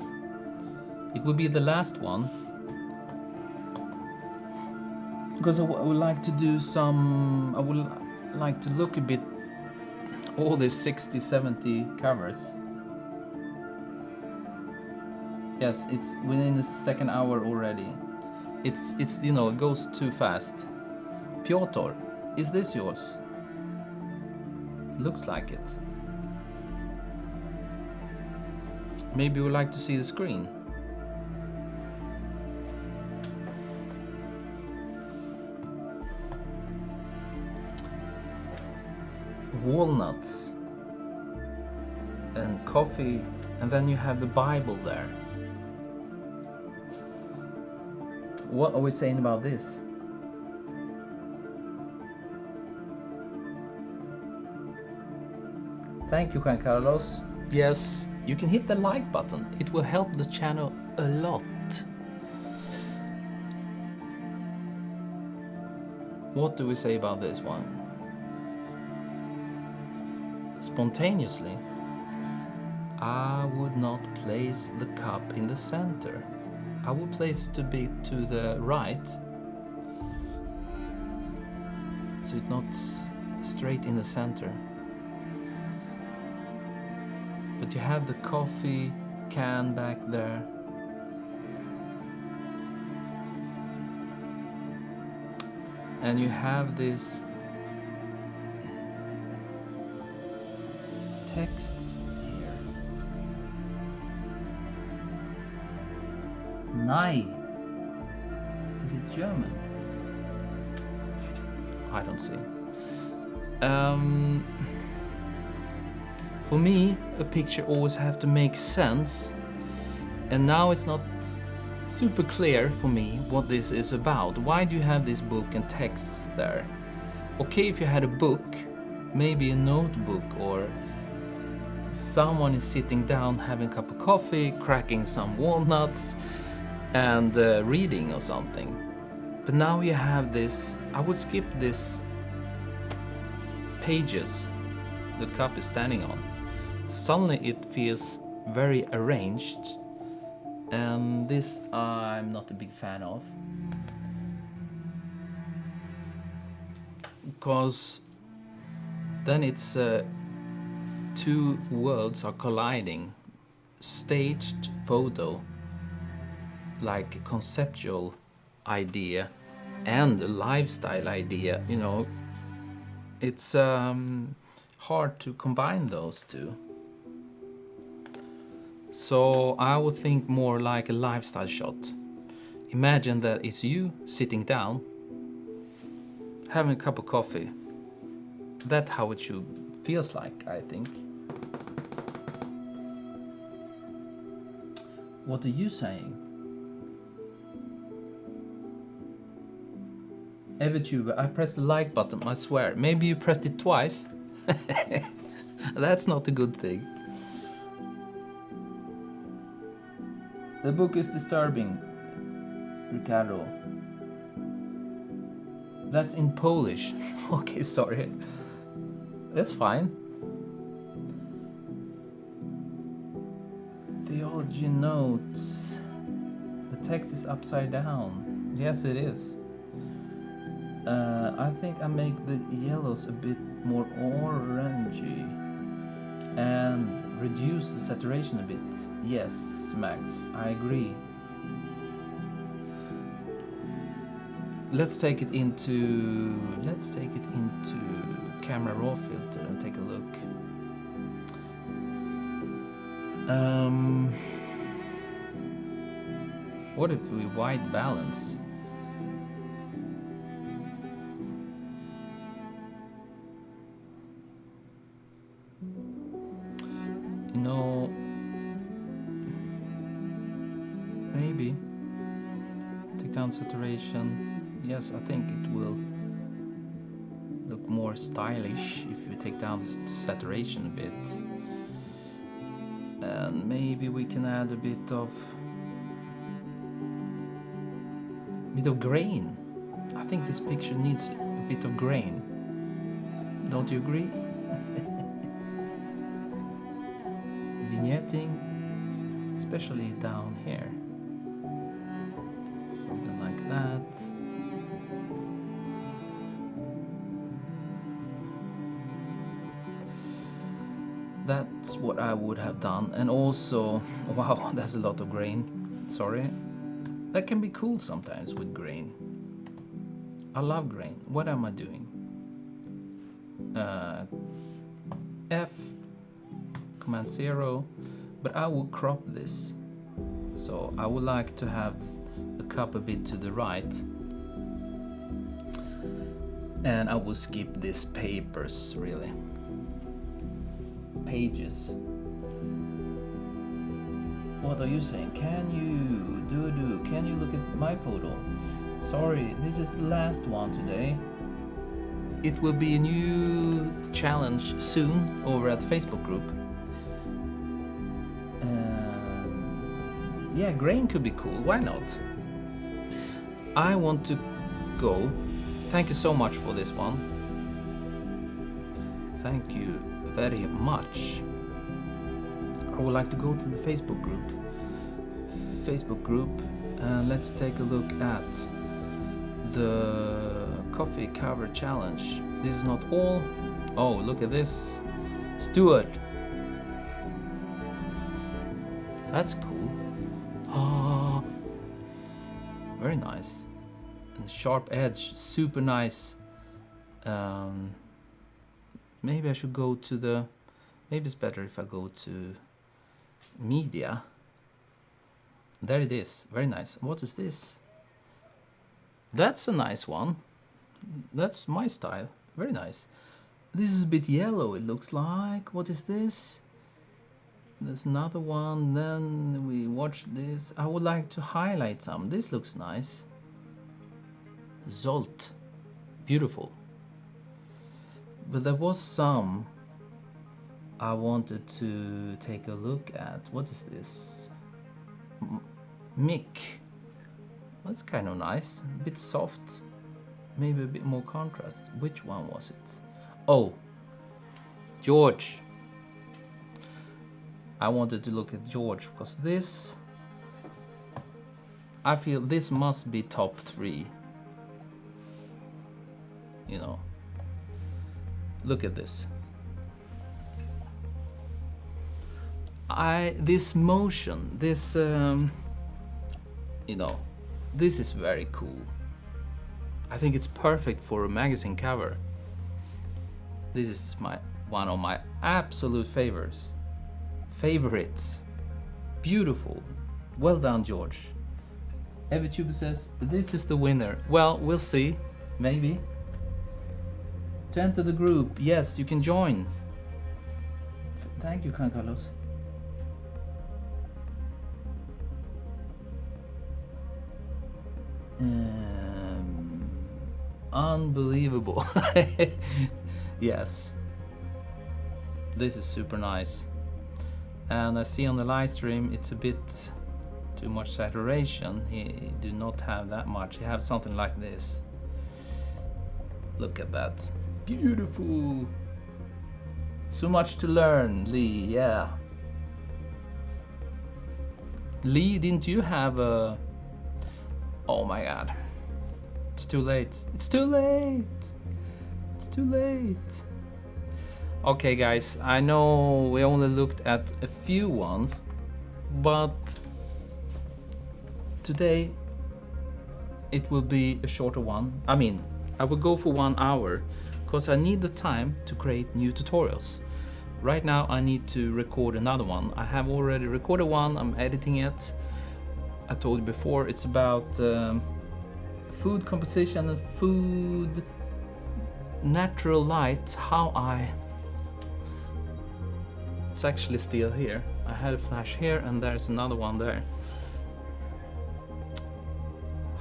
It will be the last one. Because I would like to do some... I would like to look a bit... all these 60, 70 covers. Yes, it's within the 2nd hour already. It's you know, it goes too fast. Piotr, is this yours? Looks like it. Maybe you would like to see the screen. Walnuts and coffee, and then you have the Bible there. What are we saying about this? Thank you, Juan Carlos. Yes, you can hit the like button. It will help the channel a lot. What do we say about this one? Spontaneously, I would not place the cup in the center. I would place it a bit to the right, so it's not straight in the center. But you have the coffee can back there. And you have this texts here. Nei. Is it German? I don't see. For me, a picture always have to make sense, and now it's not super clear for me what this is about. Why do you have this book and texts there? Okay, if you had a book, maybe a notebook, or someone is sitting down having a cup of coffee, cracking some walnuts, and reading or something. But now you have this, I would skip this pages the cup is standing on. Suddenly it feels very arranged, and this I'm not a big fan of, because then it's 2 worlds are colliding. Staged photo, like a conceptual idea, and a lifestyle idea, you know, it's hard to combine those 2. So I would think more like a lifestyle shot. Imagine that it's you sitting down, having a cup of coffee. That's how it should feels like, I think. What are you saying? EverTuber, I pressed the like button, I swear. Maybe you pressed it twice. That's not a good thing. The book is disturbing, Ricardo. That's in Polish. Okay, sorry. That's fine. Theology notes. The text is upside down. Yes, it is. I think I make the yellows a bit more orangey and reduce the saturation a bit. Yes, Max, I agree. Let's take it into camera raw filter and take a look. What if we white balance? You know, maybe take down saturation. Yes, I think it will look more stylish if you take down the saturation a bit. And maybe we can add a bit of grain. I think this picture needs a bit of grain. Don't you agree? Vignetting, especially down here. Something like that. That's what I would have done. And also, wow, that's a lot of grain. Sorry. That can be cool sometimes with grain. I love grain. What am I doing? F, Command 0, but I will crop this. So I would like to have the cup a bit to the right. And I will skip these papers, really. Pages. What are you saying? Can you can you look at my photo? Sorry, this is the last one today. It will be a new challenge soon over at Facebook group. Yeah, grain could be cool. Why not? I want to go. Thank you so much for this one. Thank you very much. I would like to go to the Facebook group, and let's take a look at the coffee cover challenge. This is not all. Oh, look at this. Stuart. That's cool. Oh, very nice. And sharp edge, super nice. Maybe I should go to the, maybe it's better if I go to media. There it is, very nice. What is this? That's a nice one. That's my style, very nice. This is a bit yellow, it looks like. What is this? There's another one, then we watch this. I would like to highlight some. This looks nice. Zolt, beautiful. But there was some I wanted to take a look at. What is this? Mick. That's kind of nice. A bit soft. Maybe a bit more contrast. Which one was it? Oh, George. I wanted to look at George because this, I feel this must be top 3. You know. Look at this. This motion, this, you know, this is very cool. I think it's perfect for a magazine cover. This is one of my absolute favorites. Beautiful. Well done, George. EverTuber says, this is the winner. Well, we'll see. Maybe. To enter the group, yes, you can join. Thank you, Carlos. Unbelievable. Yes. This is super nice. And I see on the live stream it's a bit too much saturation. He do not have that much. He have something like this. Look at that. Beautiful. So much to learn, Lee. Yeah. Lee, didn't you have a... Oh my god. It's too late. It's too late. It's too late. Okay guys, I know we only looked at a few ones, but today it will be a shorter one. I mean, I will go for 1 hour because I need the time to create new tutorials. Right now I need to record another one. I have already recorded one, I'm editing it. I told you before, it's about food composition and food natural light, how I... It's actually still here. I had a flash here and there's another one there.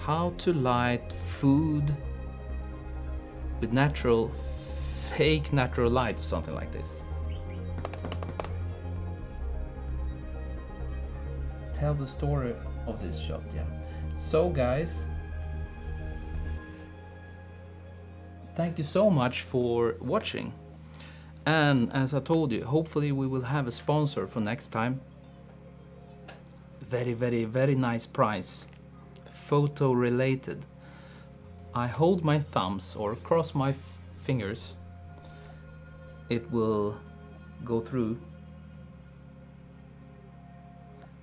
How to light food with natural, fake natural light or something like this. Tell the story of this shot, yeah. So guys, thank you so much for watching. And as I told you, hopefully we will have a sponsor for next time. Very, very, very nice price. Photo related. I hold my thumbs or cross my fingers. It will go through.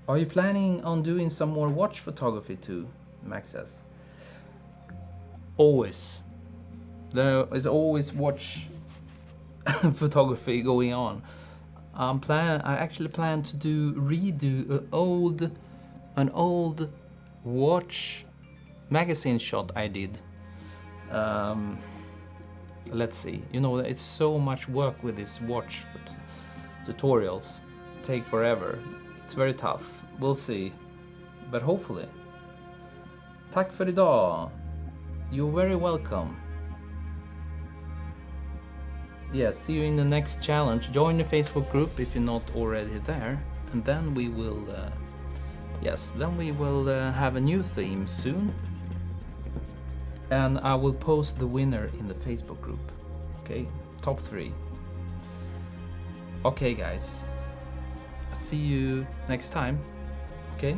Are you planning on doing some more watch photography too? Max says. Always. There is always watch photography going on. I actually plan to redo an old watch magazine shot I did. Let's see. You know, it's so much work with this watch tutorials. Take forever. It's very tough. We'll see. But hopefully. Tack för idag. You're very welcome. Yes, see you in the next challenge. Join the Facebook group if you're not already there. And then we will... have a new theme soon. And I will post the winner in the Facebook group. Okay, top 3. Okay guys, see you next time. Okay.